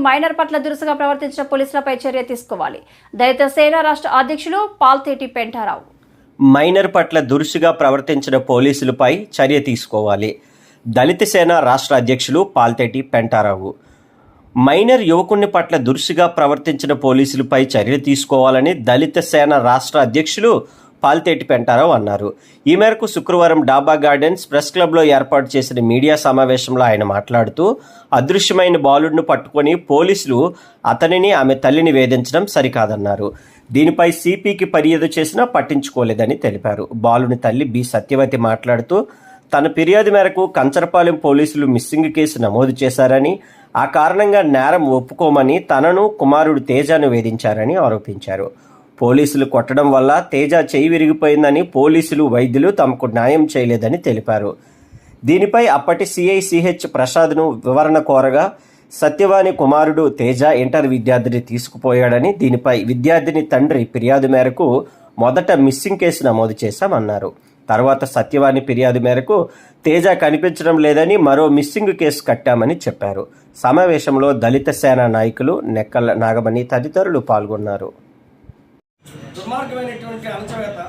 Minor పట్ల దురుసుగా ప్రవర్తించిన పోలీసులపై చర్య తీసుకోవాలి. దళిత సేన రాష్ట్ర అధ్యక్షులు పాల్తేటి పెంటారావు. మైనర్ పట్ల దురుసుగా ప్రవర్తించిన పోలీసులపై చర్య తీసుకోవాలి. దళిత సేన రాష్ట్ర అధ్యక్షులు పాల్తేటి పెంటారావు. మైనర్ యువకుని పట్ల దురుసుగా ప్రవర్తించిన పోలీసులపై చర్య తీసుకోవాలని దళిత సేన రాష్ట్ర అధ్యక్షులు పాల్తేటి పెంటారావు అన్నారు. ఈ మేరకు శుక్రవారం డాబా గార్డెన్స్ ప్రెస్ క్లబ్లో ఏర్పాటు చేసిన మీడియా సమావేశంలో ఆయన మాట్లాడుతూ, అదృశ్యమైన బాలుడిని పట్టుకొని పోలీసులు అతనిని ఆమె తల్లిని వేధించడం సరికాదన్నారు. దీనిపై సిపికి ఫిర్యాదు చేసినా పట్టించుకోలేదని తెలిపారు. బాలుని తల్లి బి సత్యవతి మాట్లాడుతూ, తన ఫిర్యాదు మేరకు కంచరపాలెం పోలీసులు మిస్సింగ్ కేసు నమోదు చేశారని, ఆ కారణంగా నేరం ఒప్పుకోమని తనను కుమారుడు తేజను వేధించారని ఆరోపించారు. పోలీసులు కొట్టడం వల్ల తేజ చేయి విరిగిపోయిందని, పోలీసులు వైద్యులు తమకు న్యాయం చేయలేదని తెలిపారు. దీనిపై అప్పటి సిఐ సిహెచ్ ప్రసాద్ను వివరణ కోరగా, సత్యవాణి కుమారుడు తేజ ఇంటర్ విద్యార్థిని తీసుకుపోయాడని, దీనిపై విద్యార్థిని తండ్రి ఫిర్యాదు మేరకు మొదట మిస్సింగ్ కేసు నమోదు చేశామన్నారు. తర్వాత సత్యవాణి ఫిర్యాదు మేరకు తేజ కనిపించడం లేదని మరో మిస్సింగ్ కేసు కట్టామని చెప్పారు. సమావేశంలో దళిత సేన నాయకులు నెక్కల నాగమణి తదితరులు పాల్గొన్నారు. దుర్మార్గమైనటువంటి అణచవేత,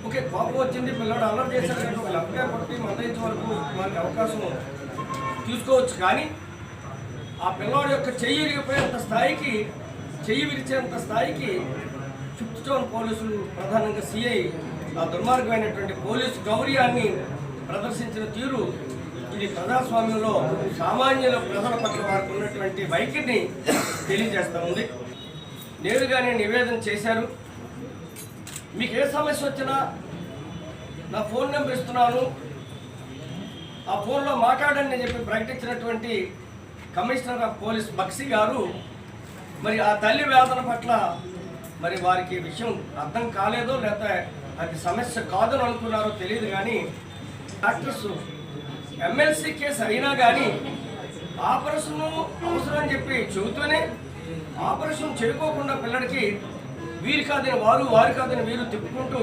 ఓకే కోపం వచ్చింది, పిల్లడు అల్లరి చేశాడు, లెఫ్ట్గా కొట్టి మందయించే వరకు మనకి అవకాశం తీసుకోవచ్చు. కానీ ఆ పిల్లవాడి యొక్క చెయ్యి విరిగిపోయేంత స్థాయికి, చెయ్యి విరిచేంత స్థాయికి ఫిఫ్త్ టౌన్ పోలీసులు, ప్రధానంగా సిఐ ఆ దుర్మార్గమైనటువంటి పోలీసు గౌర్యాన్ని ప్రదర్శించిన తీరు, ఇది ప్రజాస్వామ్యంలో సామాన్యుల ప్రజల పట్ల వారికి ఉన్నటువంటి వైఖరిని తెలియజేస్తూ ఉంది. నేరుగానే నివేదన చేశారు. మీకు ఏ సమస్య వచ్చినా నా ఫోన్ నెంబర్ ఇస్తున్నాను, ఆ ఫోన్లో మాట్లాడండి చెప్పి ప్రకటించినటువంటి కమిషనర్ ఆఫ్ పోలీస్ బక్సీ గారు మరి ఆ తల్లి వేదన పట్ల మరి వారికి విషయం అర్థం కాలేదో లేకపోతే అది సమస్య కాదని అనుకున్నారో తెలియదు. కానీ డాక్టర్స్ ఎమ్మెల్సీ కేసు అయినా కానీ ఆపరేషన్ అవసరం అని చెప్పి చెబుతూనే ఆపరేషన్ చేయకోకుండా పిల్లడికి వీరు కాదని వారు, వారు కాదని వీరు తిప్పుకుంటూ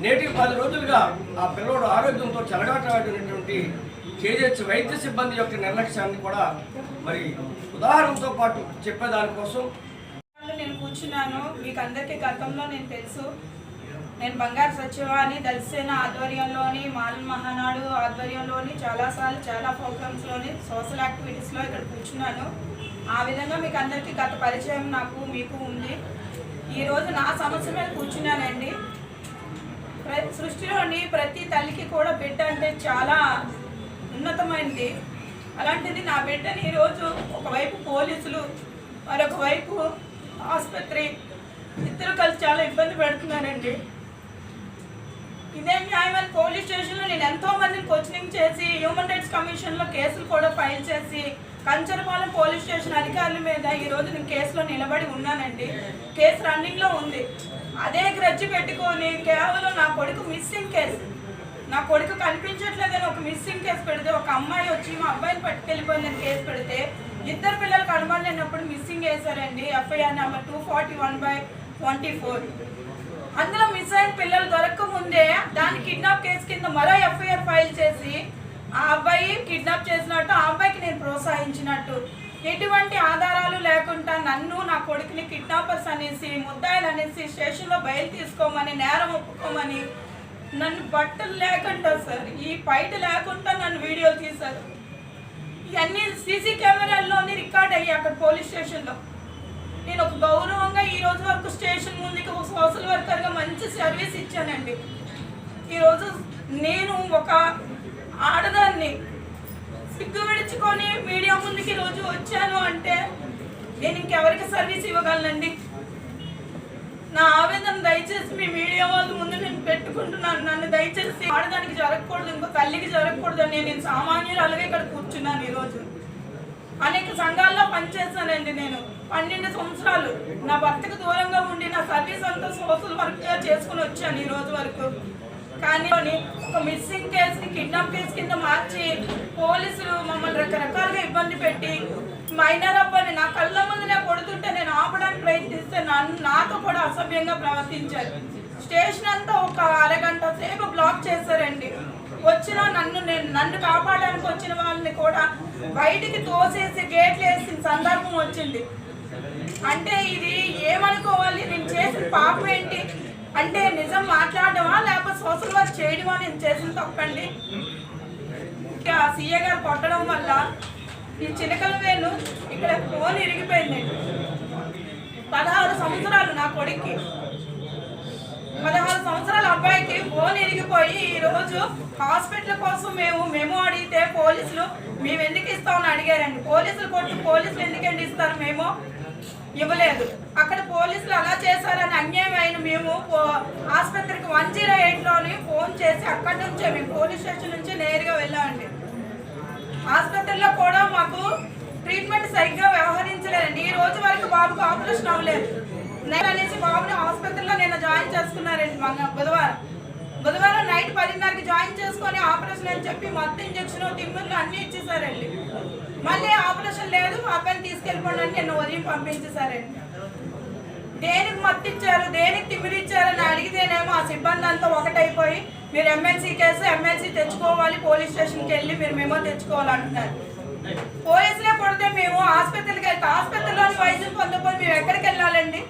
నేటికి 10 రోజులుగా ఆ పిల్లడు ఆరోగ్యంతో చెలగాటమైనటువంటి కేజీహెచ్ వైద్య సిబ్బంది యొక్క నిర్లక్ష్యాన్ని కూడా మరి ఉదాహరణతో పాటు చెప్పేదానికోసం నేను కూర్చున్నాను. మీకు అందరికీ గతంలో నేను తెలుసు, నేను బంగారు సచివాని దళిత సేన ఆధ్వర్యంలోని, మాలన్ మహానాడు ఆధ్వర్యంలోని చాలాసార్లు చాలా ప్రోగ్రామ్స్లోని సోషల్ యాక్టివిటీస్లో ఇక్కడ కూర్చున్నాను. ఆ విధంగా మీకు అందరికీ గత పరిచయం నాకు మీకు ఉంది. ఈరోజు నా సమస్య మీద కూర్చున్నానండి. సృష్టిలోని ప్రతి తల్లికి కూడా బిడ్డ అంటే చాలా ఉన్నతమైనది. అలాంటిది నా బిడ్డని ఈరోజు ఒకవైపు పోలీసులు, మరొక వైపు ఆసుపత్రి, ఇద్దరు కలిసి చాలా ఇబ్బంది పెడుతున్నానండి. ఇదే న్యాయమైన పోలీస్ స్టేషన్లో నేను ఎంతో మందిని కోచింగ్ చేసి, హ్యూమన్ రైట్స్ కమిషన్లో కేసులు కూడా ఫైల్ చేసి, కంచరపాలెం పోలీస్ స్టేషన్ అధికారుల మీద ఈరోజు నేను కేసులో నిలబడి ఉన్నానండి. కేసు రన్నింగ్లో ఉంది. అదే గ్రజ్జి పెట్టుకొని కేవలం నా కొడుకు మిస్సింగ్ కేసు, నా కొడుకు కనిపించట్లేదని ఒక మిస్సింగ్ కేసు పెడితే, ఒక అమ్మాయి వచ్చి మా అబ్బాయిని పట్టుకెళ్ళిపోయిందని కేసు పెడితే, ఇద్దరు పిల్లలు కనబడలేనప్పుడు మిస్సింగ్ వేశారండి. FIR number 241/24. అందులో మిస్ అయిన పిల్లలు దొరక్క ముందే దాన్ని కిడ్నాప్ కేసు కింద మరో ఎఫ్ఐఆర్ ఫైల్ చేసి, ఆ అబ్బాయి కిడ్నాప్ చేసినట్టు, ఆ అబ్బాయికి నేను ప్రోత్సహించినట్టు, ఎటువంటి ఆధారాలు లేకుండా నన్ను, నా కొడుకుని కిడ్నాపర్స్ అనేసి, ముద్దాయిలు అనేసి స్టేషన్లో బయలు తీసుకోమని, నేరం ఒప్పుకోమని, నన్ను బట్టలు లేకుండా సార్, ఈ పైట లేకుండా నన్ను వీడియోలు తీశారు. ఇవన్నీ సీసీ కెమెరాల్లోని రికార్డ్ అయ్యాయి అక్కడ పోలీస్ స్టేషన్లో. నేను ఒక గౌరవంగా ఈ రోజు వరకు స్టేషన్ ముందుకి ఒక సోషల్ వర్కర్గా మంచి సర్వీస్ ఇచ్చానండి. ఈరోజు నేను ఒక ఆడదాన్ని సిగ్గు విడుచుకొని మీడియా ముందుకి రోజు వచ్చాను అంటే నేను ఇంకెవరికి సర్వీస్ ఇవ్వగలనండి? నా ఆవేదన దయచేసి మీ మీడియా వాళ్ళ ముందు నేను పెట్టుకుంటున్నాను. నన్ను దయచేసి ఆడదానికి జరగకూడదు, ఇంకో తల్లికి జరగకూడదు అని నేను సామాన్యురాలుగా ఇక్కడ కూర్చున్నాను. ఈరోజు అనేక సంఘాల్లో పనిచేశానండి. నేను 12 సంవత్సరాలు నా భర్తకు దూరంగా ఉండి నా సర్వీస్ అంతా సోషల్ వర్క్గా చేసుకుని వచ్చాను ఈ రోజు వరకు. కానీ ఒక మిస్సింగ్ కేసుని కిడ్నాప్ కేసు కింద మార్చి పోలీసులు మమ్మల్ని రకరకాలుగా ఇబ్బంది పెట్టి, మైనర్ అబ్బాయిని నా కళ్ళ ముందునే కొడుతుంటే నేను ఆపడానికి ప్రయత్నిస్తే నాతో కూడా అసభ్యంగా ప్రవర్తించారు. స్టేషన్ అంతా ఒక అరగంట సేపు బ్లాక్ చేశారండి. వచ్చిన నన్ను కాపాడడానికి వచ్చిన వాళ్ళని కూడా బయటికి తోసేసి గేట్లు వేసిన సందర్భం వచ్చింది. అంటే ఇది ఏమనుకోవాలి, నేను చేసిన పాపం ఏంటి అంటే నిజం మాట్లాడడమా లేకపోతే సోషల్ వర్క్ చేయడమా నేను చేసిన తప్పండి. ఇంకా సీఏ గారు కొట్టడం వల్ల ఈ చిలకల వేలు ఇక్కడ ఫోన్ ఇరిగిపోయింది. 16 సంవత్సరాలు నా కొడుక్కి, 16 సంవత్సరాల అబ్బాయికి ఫోన్ ఇరిగిపోయి ఈరోజు హాస్పిటల్ కోసం మేము అడిగితే పోలీసులు మేము ఎందుకు ఇస్తామని అడిగారండి. పోలీసులు ఎందుకండి ఇస్తారు, మేము ఇవ్వలేదు. అక్కడ పోలీసులు అలా చేశారని అన్యాయం అయిన మేము ఆసుపత్రికి 108లోని ఫోన్ చేసి అక్కడి నుంచే మేము పోలీస్ స్టేషన్ నుంచి నేరుగా వెళ్ళామండి. ఆసుపత్రిలో కూడా మాకు ట్రీట్మెంట్ సరిగ్గా వ్యవహరించలేదండి. ఈ రోజు వరకు బాబుకు ఆపరేషన్ అవ్వలేదు. అనేసి బాబుని ఆసుపత్రిలో నేను జాయిన్ చేసుకున్నారండి. బుధవారం నైట్ 10:30కి జాయిన్ చేసుకొని ఆపరేషన్ అని చెప్పి మొత్తం ఇంజక్షన్ తిమ్మిర్లు అన్నీ ఇచ్చేసారండి. మళ్ళీ ఆపరేషన్ లేదు, అబ్బాయిని తీసుకెళ్ళిపోండి అని నిన్న ఉదయం పంపించేశారండి. దేనికి మత్తు ఇచ్చారు, దేనికి తిమ్మిరి ఇచ్చారని అడిగితేనేమో ఆ సిబ్బంది అంతా ఒకటైపోయి మీరు ఎమ్మెల్సీ కేసు ఎమ్మెల్సీ తెచ్చుకోవాలి, పోలీస్ స్టేషన్కి వెళ్ళి మీరు మెమో తెచ్చుకోవాలంటున్నారు. పోలీసులే కొడితే మేము ఆసుపత్రికి వెళ్తే ఆసుపత్రిలోని వైద్యం పొందకపోయి మేము ఎక్కడికి వెళ్ళాలండి.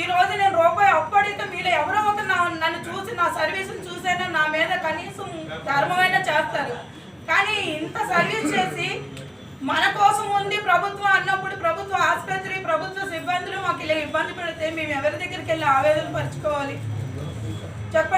ఈ రోజు నేను రూపాయి అప్పు అడిగితే మీరు ఎవరో ఒక నన్ను చూసి నా సర్వీసును చూసైనా నా మీద కనీసం ధర్మమైనా చేస్తారు. కానీ ఇంత సర్వీస్ చేసి మన కోసం ఉంది ప్రభుత్వం అన్నప్పుడు ప్రభుత్వ ఆసుపత్రి ప్రభుత్వ సిబ్బందులు మాకు ఇలా ఇబ్బంది పెడితే మేము ఎవరి దగ్గరికి వెళ్ళి ఆవేదన పరుచుకోవాలి చెప్పండి.